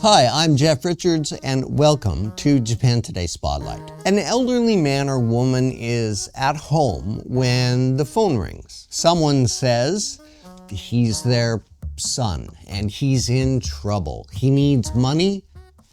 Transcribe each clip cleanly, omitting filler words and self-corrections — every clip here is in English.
Hi, I'm Jeff Richards and welcome to Japan Today Spotlight. An elderly man or woman is at home when the phone rings. Someone says he's their son and he's in trouble. He needs money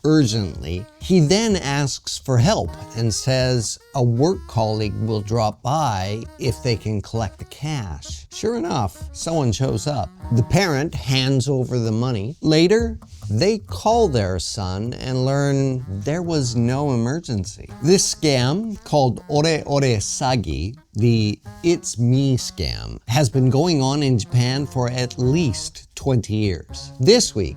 urgently. He then asks for help and says a work colleague will drop by if they can collect the cash. Sure enough, someone shows up. The parent hands over the money. Later, they call their son and learn there was no emergency. This scam, called Ore Ore Sagi, the It's Me scam, has been going on in Japan for at least 20 years. This week,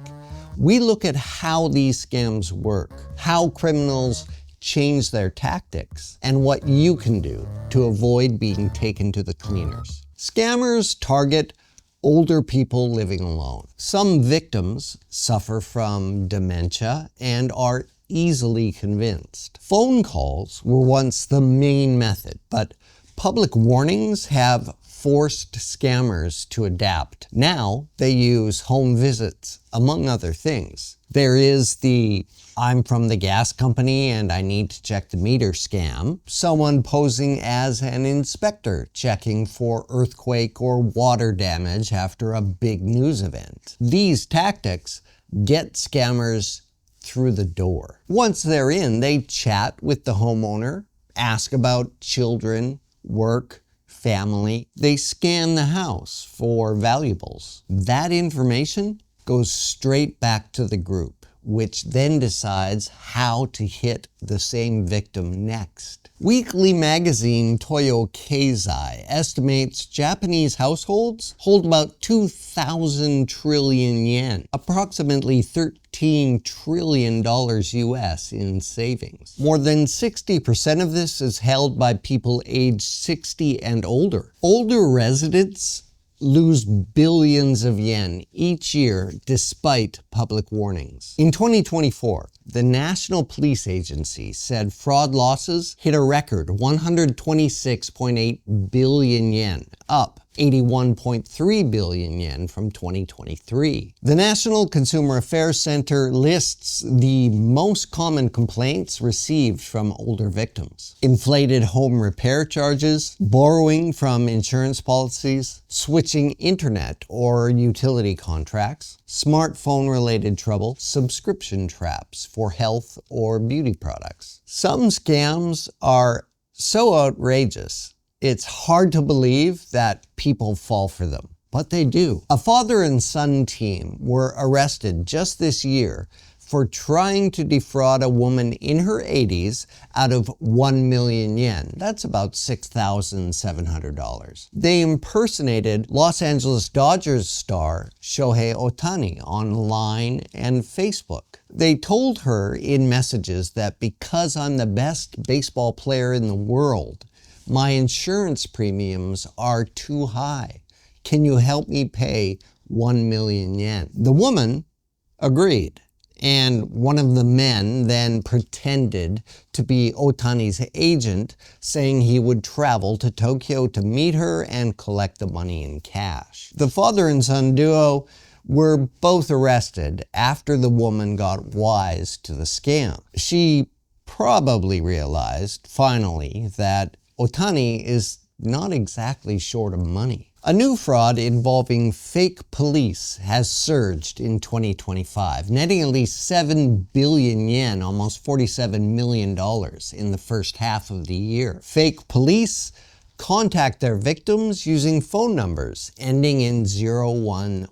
we look at how these scams work, how criminals change their tactics, and what you can do to avoid being taken to the cleaners. Scammers target older people living alone. Some victims suffer from dementia and are easily convinced. Phone calls were once the main method, but public warnings have forced scammers to adapt. Now they use home visits, among other things. There is the I'm from the gas company and I need to check the meter scam. Someone posing as an inspector checking for earthquake or water damage after a big news event. These tactics get scammers through the door. Once they're in, they chat with the homeowner, ask about children, work, family. They scan the house for valuables. That information goes straight back to the group, which then decides how to hit the same victim next. Weekly magazine Toyo Keizai estimates Japanese households hold about 2,000 trillion yen, approximately $13 trillion US in savings. More than 60% of this is held by people aged 60 and older. Older residents lose billions of yen each year despite public warnings. In 2024, the National Police Agency said fraud losses hit a record 126.8 billion yen, up 81.3 billion yen from 2023. The National Consumer Affairs Center lists the most common complaints received from older victims: inflated home repair charges, borrowing from insurance policies, switching internet or utility contracts, smartphone-related trouble, subscription traps for health or beauty products. Some scams are so outrageous, it's hard to believe that people fall for them, but they do. A father and son team were arrested just this year for trying to defraud a woman in her 80s out of 1 million yen. That's about $6,700. They impersonated Los Angeles Dodgers star Shohei Ohtani on Line and Facebook. They told her in messages that because I'm the best baseball player in the world, my insurance premiums are too high. Can you help me pay 1 million yen? The woman agreed, and one of the men then pretended to be Ohtani's agent, saying he would travel to Tokyo to meet her and collect the money in cash. The father and son duo were both arrested after the woman got wise to the scam. She probably realized, finally, that Ohtani is not exactly short of money. A new fraud involving fake police has surged in 2025, netting at least 7 billion yen, almost $47 million in the first half of the year. Fake police contact their victims using phone numbers ending in 0110,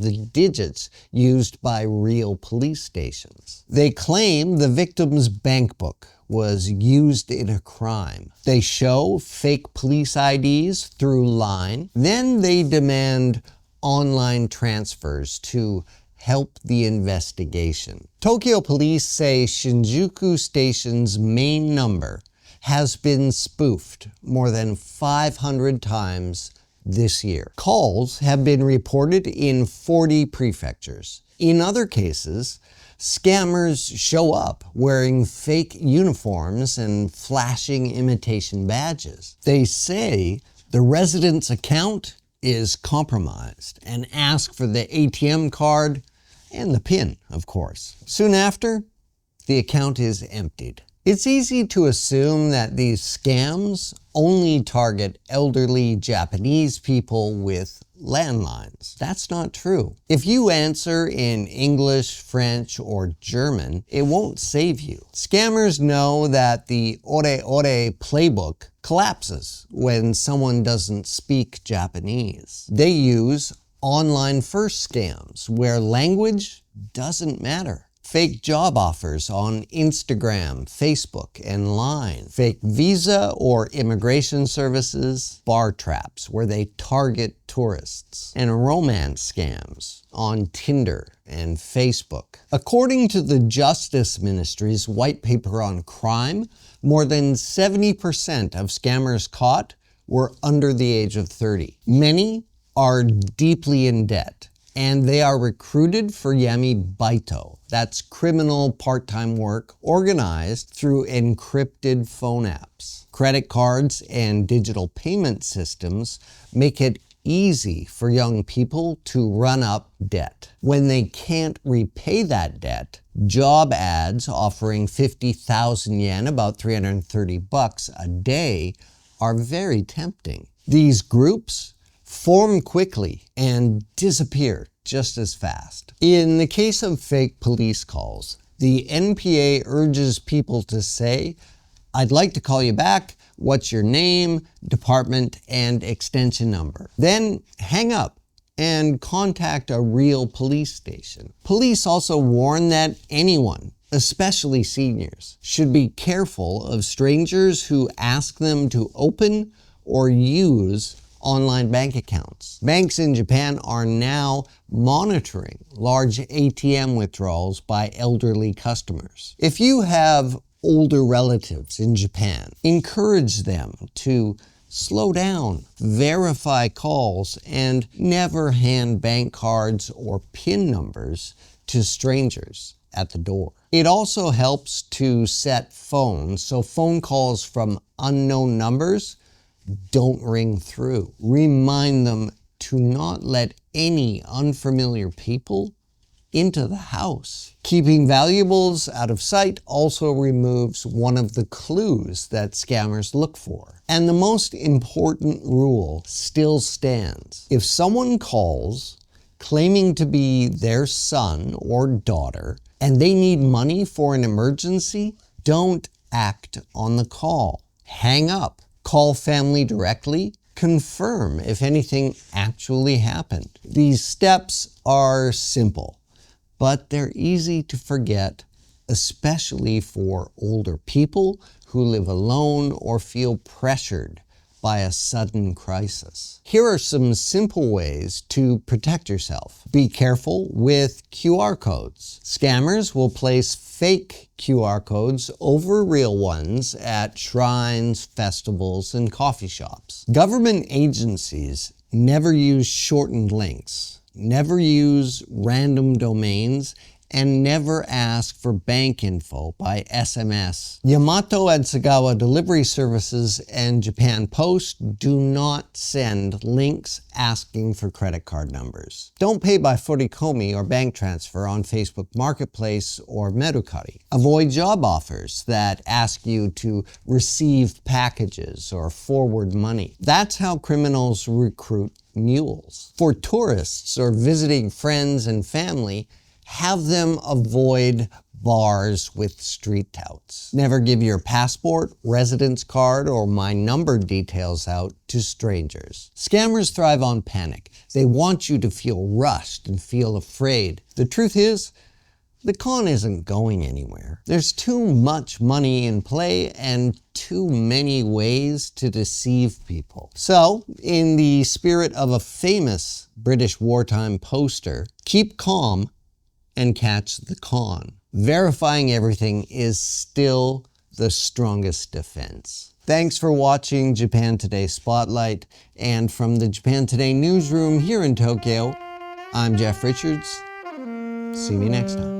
the digits used by real police stations. They claim the victim's bank book was used in a crime. They show fake police IDs through Line. Then they demand online transfers to help the investigation. Tokyo police say Shinjuku Station's main number has been spoofed more than 500 times this year. Calls have been reported in 40 prefectures. In other cases, scammers show up wearing fake uniforms and flashing imitation badges. They say the resident's account is compromised and ask for the ATM card and the PIN, of course. Soon after, the account is emptied. It's easy to assume that these scams only target elderly Japanese people with landlines. That's not true. If you answer in English, French, or German, it won't save you. Scammers know that the ore ore playbook collapses when someone doesn't speak Japanese. They use online first scams where language doesn't matter. Fake job offers on Instagram, Facebook, and Line. Fake visa or immigration services. Bar traps where they target tourists. And romance scams on Tinder and Facebook. According to the Justice Ministry's white paper on crime, more than 70% of scammers caught were under the age of 30. Many are deeply in debt, and they are recruited for yami baito. That's criminal part-time work organized through encrypted phone apps. Credit cards and digital payment systems make it easy for young people to run up debt. When they can't repay that debt, job ads offering 50,000 yen, about $330 a day, are very tempting. These groups form quickly and disappear just as fast. In the case of fake police calls, the NPA urges people to say, "I'd like to call you back. What's your name, department, and extension number?" Then hang up and contact a real police station. Police also warn that anyone, especially seniors, should be careful of strangers who ask them to open or use online bank accounts. Banks in Japan are now monitoring large ATM withdrawals by elderly customers. If you have older relatives in Japan, encourage them to slow down, verify calls, and never hand bank cards or PIN numbers to strangers at the door. It also helps to set phones so phone calls from unknown numbers don't ring through. Remind them to not let any unfamiliar people into the house. Keeping valuables out of sight also removes one of the clues that scammers look for. And the most important rule still stands. If someone calls claiming to be their son or daughter and they need money for an emergency, don't act on the call. Hang up. Call family directly. Confirm if anything actually happened. These steps are simple, but they're easy to forget, especially for older people who live alone or feel pressured by a sudden crisis. Here are some simple ways to protect yourself. Be careful with QR codes. Scammers will place fake QR codes over real ones at shrines, festivals, and coffee shops. Government agencies never use shortened links, never use random domains, and never ask for bank info by SMS. Yamato and Sagawa delivery services and Japan Post do not send links asking for credit card numbers. Don't pay by Furikomi or bank transfer on Facebook Marketplace or Mercari. Avoid job offers that ask you to receive packages or forward money. That's how criminals recruit mules. For tourists or visiting friends and family, have them avoid bars with street touts. Never give your passport, residence card, or my number details out to strangers. Scammers thrive on panic. They want you to feel rushed and feel afraid. The truth is, the con isn't going anywhere. There's too much money in play and too many ways to deceive people. So, in the spirit of a famous British wartime poster, keep calm and catch the con. Verifying everything is still the strongest defense. Thanks for watching Japan Today Spotlight, and from the Japan Today newsroom here in Tokyo, I'm Jeff Richards. See me next time.